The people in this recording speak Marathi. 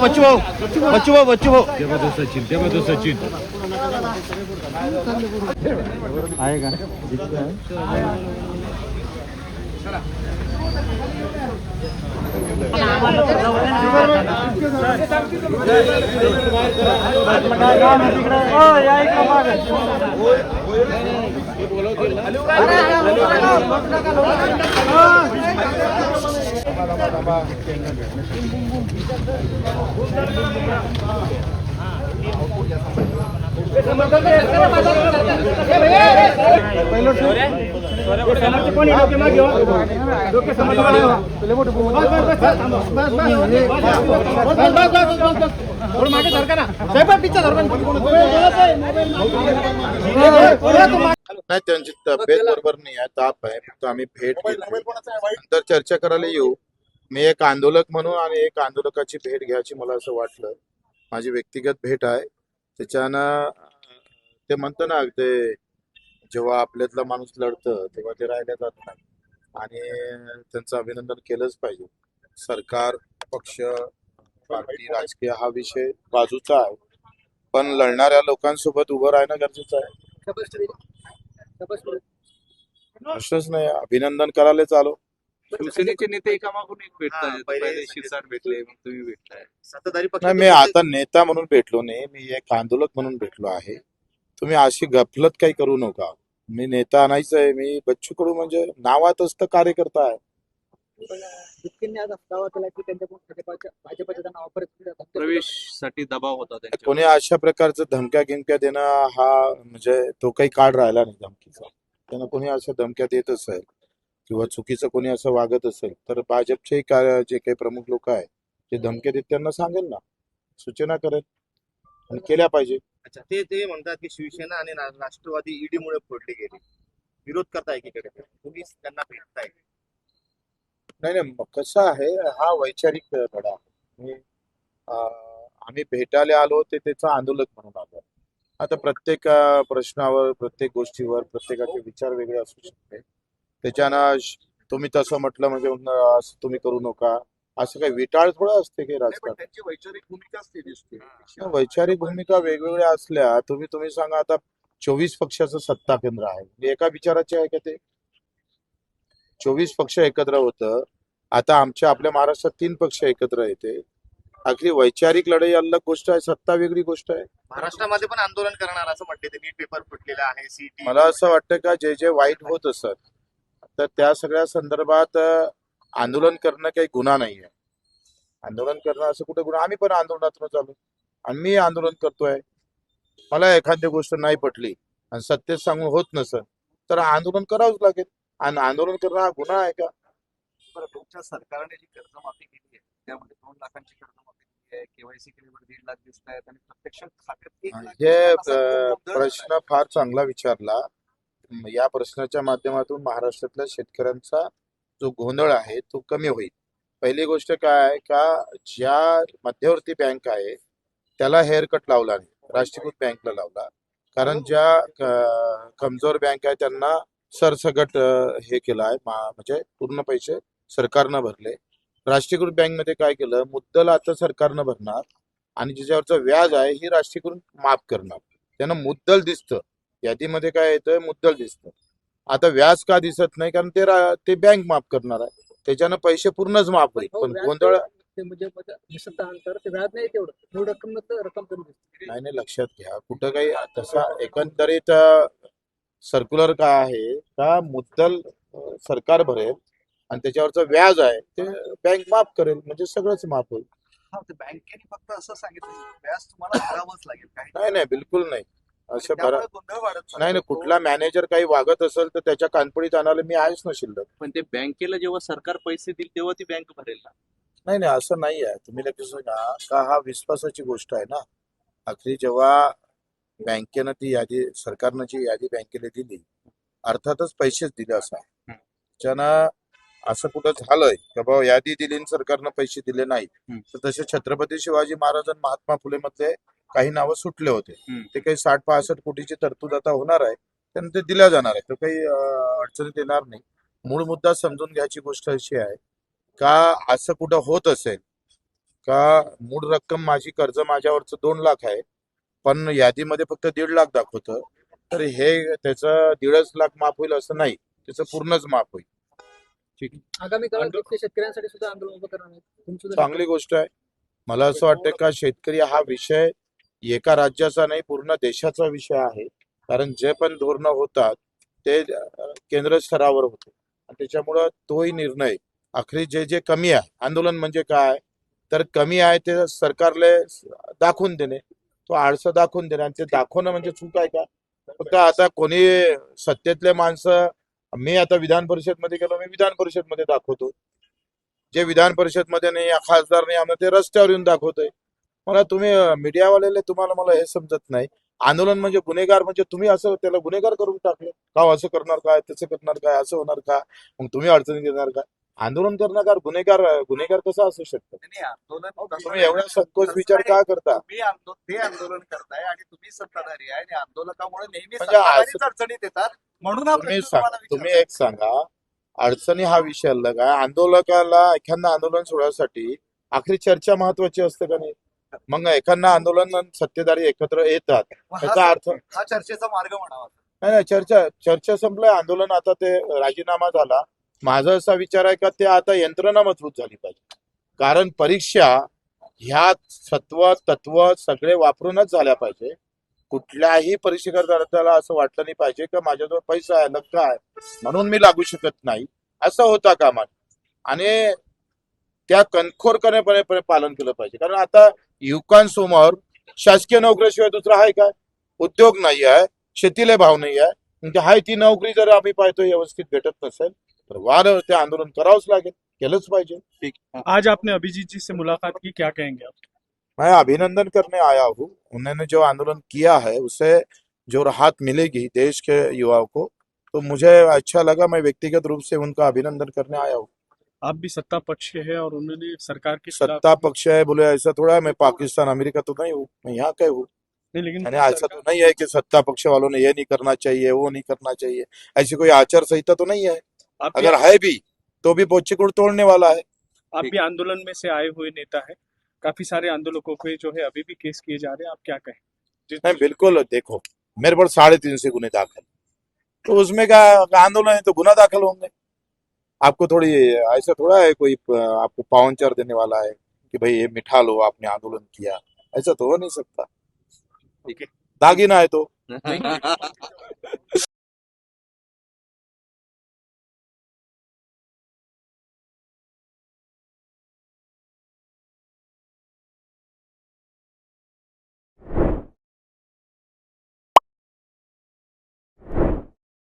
बच्चू भाऊ बच्चू भाऊ बच्चू भाऊ जबरदस्त सचिन आहे का? नाही, त्यांची तब्येत बरोबर नाही आहे, ताप आहे. फक्त आम्ही भेट घेतली. नंतर चर्चा करायला येऊ. मी एक आंदोलक म्हणून आणि एक आंदोलकाची भेट घ्यायची मला असं वाटलं. माझी व्यक्तिगत भेट आहे. त्याच्यानं ते म्हणतं ना, ते जेव्हा आपल्यातला माणूस लढतं तेव्हा ते राहिल्या जात नाही आणि त्यांचं अभिनंदन केलंच पाहिजे. सरकार, पक्ष, पार्टी, राजकीय हा विषय बाजूचा आहे, पण लढणाऱ्या लोकांसोबत उभं राहणं गरजेचं आहे. प्रश्नच नाही. अभिनंदन करायलाच आलो. शिवसेनेचे नेते एकामागून एक भेटतात. पहिले शिरसाट भेटले, मग तुम्ही भेटताय. सत्ताधारी नाही, मी आता नेता म्हणून भेटलो नाही, मी एक आंदोलक म्हणून भेटलो आहे. तुम्ही अशी गफलत काही करू नका. मी नेता नाहीच आहे. मी बच्चू कडू म्हणजे नावातच तर कार्यकर्ता आहे. प्रवेशसाठी दबाव होता त्यांच्यावर. कोणी अशा प्रकारचं धमक्या गिमक्या देणं हा म्हणजे तो काही काळ राहिला नाही धमकीचा. त्यांना कोणी अशा धमक्या देत असेल किंवा चुकीचं कोणी असं वागत असेल तर भाजपचे जे काही प्रमुख लोक आहेत ते धमक्या देत त्यांना सांगेल ना, सूचना करेल आणि केल्या पाहिजे. अच्छा, ते म्हणतात की शिवसेना आणि राष्ट्रवादी ईडी मुळे फोडली गेली. विरोध करताय एकीकडे, तुम्ही त्यांना भेटताय. नाही, कसं आहे, हा वैचारिक लढा आहे. आम्ही भेटायला आलो ते त्याचा आंदोलक म्हणून आलो. आता प्रत्येक प्रश्नावर, प्रत्येक गोष्टीवर प्रत्येकाचे विचार वेगळे असू शकते. त्याच्यानं तुम्ही तसं म्हटलं म्हणजे असं तुम्ही करू नका, असं काही विटाळ थोडं असते की राजकारण. त्यांची वैचारिक भूमिका असते दिसते. वैचारिक भूमिका वेगवेगळ्या असल्या, तुम्ही सांगा आता 24 पक्षाचं सत्ता केंद्र आहे, म्हणजे एका विचाराचे आहे का ते? 24 पक्ष एकत्र होतं. आता आपल्या महाराष्ट्रात 3 पक्ष एकत्र येते. अगदी वैचारिक लढाई अलग गोष्ट आहे, सत्ता वेगळी गोष्ट आहे. महाराष्ट्रामध्ये पण आंदोलन करणार असं म्हटले. ते नीट पेपर फुटलेला आहे, सीटी. मला असं वाटतं का जे वाईट होत असत तर त्या सगळ्या संदर्भात आंदोलन करणं काही गुन्हा नाही आहे. आंदोलन करणं असं कुठे गुन्हा? आम्ही पण आंदोलनातून चालू आणि मी आंदोलन करतोय. मला एखादी गोष्ट नाही पटली आणि सत्तेत सांगून होत नसेल तर आंदोलन करावंच लागेल. आणि आंदोलन करणं हा गुन्हा आहे का? बरं, तुमच्या सरकारने जी कर्जमाफी केली आहे त्यामध्ये 2 लाखांची कर्जमाफी केली आहे, केवायसी केल्यावर 1.5 लाख दिसत आहेत आणि प्रत्यक्ष खात्यात 1 लाख हे असा गोंधळ प्रश्न फार चांगला विचारला. या प्रश्नाच्या माध्यमातून महाराष्ट्रातल्या शेतकऱ्यांचा जो गोंधळ आहे तो कमी होईल. पहिली गोष्ट काय आहे का, ज्या मध्यवर्ती बँक आहे त्याला हेअर कट लावला नाही, राष्ट्रीयकृत बँकला लावला. कारण ज्या कमजोर बँक आहे त्यांना सरसगट हे केलं आहे, म्हणजे पूर्ण पैसे सरकारनं भरले. राष्ट्रीयकृत बँकमध्ये काय केलं, मुद्दल आता सरकारनं भरणार आणि ज्याच्यावरचं व्याज आहे ही राष्ट्रीयकृत माफ करणार. त्यानं मुद्दल दिसतं, यादीमध्ये काय येतं, मुद्दल दिसतं. आता व्याज का दिसत नाही, कारण ते बँक माफ करणार आहे, त्याच्यानं पैसे पूर्णच माफ होईल. पण गोंधळ नाही, लक्षात घ्या. कुठं काही तसा एकंदरीत सर्क्युलर काय आहे का, मुद्दल सरकार भरेल आणि त्याच्यावरचं व्याज आहे ते बँक माफ करेल, म्हणजे सगळंच माफ होईल. बँकेने फक्त असं सांगितलं व्याज तुम्हाला भरावंच लागेल. नाही, असं त्यामुळे गोंधळ वाढत चालला. नाही, कुठला मॅनेजर काही वागत असेल तर त्याच्या कानपडीत आणायला मी आहेच ना शिल्लक. पण ते बँकेला जेव्हा सरकार पैसे देईल तेव्हा ती बँक भरेल ना. नाही, असं नाही आहे. तुम्ही लक्षात घ्या का, हा विश्वासाची गोष्ट आहे ना. आखरी जेव्हा बँकेनं ती यादी, सरकारनं जी यादी बँकेला दिली, अर्थातच पैसेच दिले असं आहे. त्यानं असं कुठं झालंय का बाबा यादी दिली आणि सरकारनं पैसे दिले नाहीत, तर तसे छत्रपती शिवाजी महाराज आणि महात्मा फुले मधले काही नावं सुटले होते. ते काही 60-65 कोटीची तरतूद आता होणार आहे, त्यांना ते दिल्या जाणार आहे, तर काही अडचणीत येणार नाही. मूळ मुद्दा समजून घ्यायची गोष्ट अशी आहे का असं कुठं होत असेल का मूळ रक्कम माझी कर्ज माझ्यावरचं 2 लाख आहे पण यादीमध्ये फक्त 1.5 लाख दाखवतं तर हे त्याचं 1.5 लाख माफ होईल असं नाही त्याचं पूर्णच माफ होईल. आगामी काळात इथल्या शेतकऱ्यांसाठी सुद्धा आंदोलन उभं करणार आहेत. तुम्ही सुद्धा चांगली गोष्ट आहे. मला असं वाटतं का शेतकरी हा विषय एका राज्याचा नाही पूर्ण देशाचा विषय आहे कारण जे पण धोरणं होतात ते केंद्र स्तरावर होते आणि त्याच्यामुळं तोही निर्णय अखेरी जे कमी आहे आंदोलन म्हणजे काय तर कमी आहे ते सरकारला दाखवून देणे तो आळसा दाखवून देणे आणि ते दाखवणं म्हणजे चूक आहे का फक्त आता कोणी सत्तेतले माणसं मी आता विधान परिषदमध्ये गेलो मी विधान परिषदमध्ये दाखवतो जे विधान परिषदमध्ये नाही या खासदार नाही आम्हाला ते रस्त्यावर येऊन दाखवतोय मला तुम्ही मीडियावालेले तुम्हाला मला हे समजत नाही आंदोलन म्हणजे गुन्हेगार म्हणजे तुम्ही असं त्याला गुन्हेगार करून टाकले का असं करणार काय तसं करणार काय असं होणार का मग तुम्ही अडचणी देणार का आंदोलन करणार गुन्हेगार गुन्हेगार कसा असू शकतो नाही, आंदोलन कसं तुम्ही आहे? एवढा संकोच कसं विचार आहे? का करता ते आंदोलन करताय आणि तुम्ही सत्ताधारी आहे आणि आंदोलकामुळे नेहमी म्हणजे सत्ताधारीच अडचणीत येतात म्हणून हा तुम्ही प्रश्न सांगा तुम्हाला तुम्ही विचारला. एक सांगा अडचणी हा विषय अलग आहे आंदोलकाला एखादा आंदोलन सोडण्यासाठी आखरी चर्चा महत्वाची असते का नाही मग एखादा आंदोलन आणि सत्तेधारी एकत्र येतात मग त्याचा अर्थ हा चर्चेचा मार्ग म्हणावा. नाही चर्चा संपलंय आंदोलन आता ते राजीनामा झाला माझा असा विचार आहे का ते आता यंत्रणा मजबूत झाली पाहिजे कारण परीक्षा ह्या सत्व तत्व सगळे वापरूनच झाल्या पाहिजे कुठल्याही परीक्षेकर्त्याला असं वाटलं नाही पाहिजे का माझ्याजवळ पैसा आहे लक्ष आहे म्हणून मी लागू शकत नाही असं होता कामा नये. आणि त्या कणखोरपणे पालन केलं पाहिजे कारण आता युवकांसमोर शासकीय नोकरीशिवाय दुसरा आहे काय उद्योग नाही आहे शेतीला भाव नाही आहे म्हणजे हाय ती नोकरी जर आम्ही पाहतो व्यवस्थित भेटत नसेल तर वार ते आंदोलन करावंच लागेल केलंच पाहिजे. आज आपने अभिजीत जी से मुलाकात की, क्या कहेंगे आप? मैं अभिनंदन करने आया हूँ उन्होंने जो आंदोलन किया है उससे जो राहत मिलेगी देश के युवाओं को तो मुझे अच्छा लगा मैं व्यक्तिगत रूप से उनका अभिनंदन करने आया हूँ. आप भी सत्ता पक्ष के हैं और उन्होंने सरकार के खिलाफ सत्ता पक्ष है बोले ऐसा थोड़ा है मैं पाकिस्तान अमेरिका तो नहीं हूँ मैं यहाँ का हूँ नहीं, लेकिन यानी ऐसा तो नहीं है कि सत्ता पक्ष वालों ने ये नहीं करना चाहिए वो नहीं करना चाहिए ऐसी कोई आचार संहिता तो नहीं है आप भी, अगर है भी तो भी बोच्चीकुड़ तोड़ने वाला है. आप भी आंदोलन में से आए हुए नेता है, काफी सारे आंदोलकों पे जो है अभी भी केस किए जा रहे हैं, आप क्या कहें? नहीं बिल्कुल देखो मेरे पर 350 गुने दाखिल तो उसमें क्या आंदोलन है तो गुना दाखिल होंगे आपको थोड़ी ऐसा थोड़ा है कोई आपको पाउंचर देने वाला है कि भाई ये मिठा लो आपने आंदोलन किया ऐसा तो हो नहीं सकता ठीक है. दागिना है तो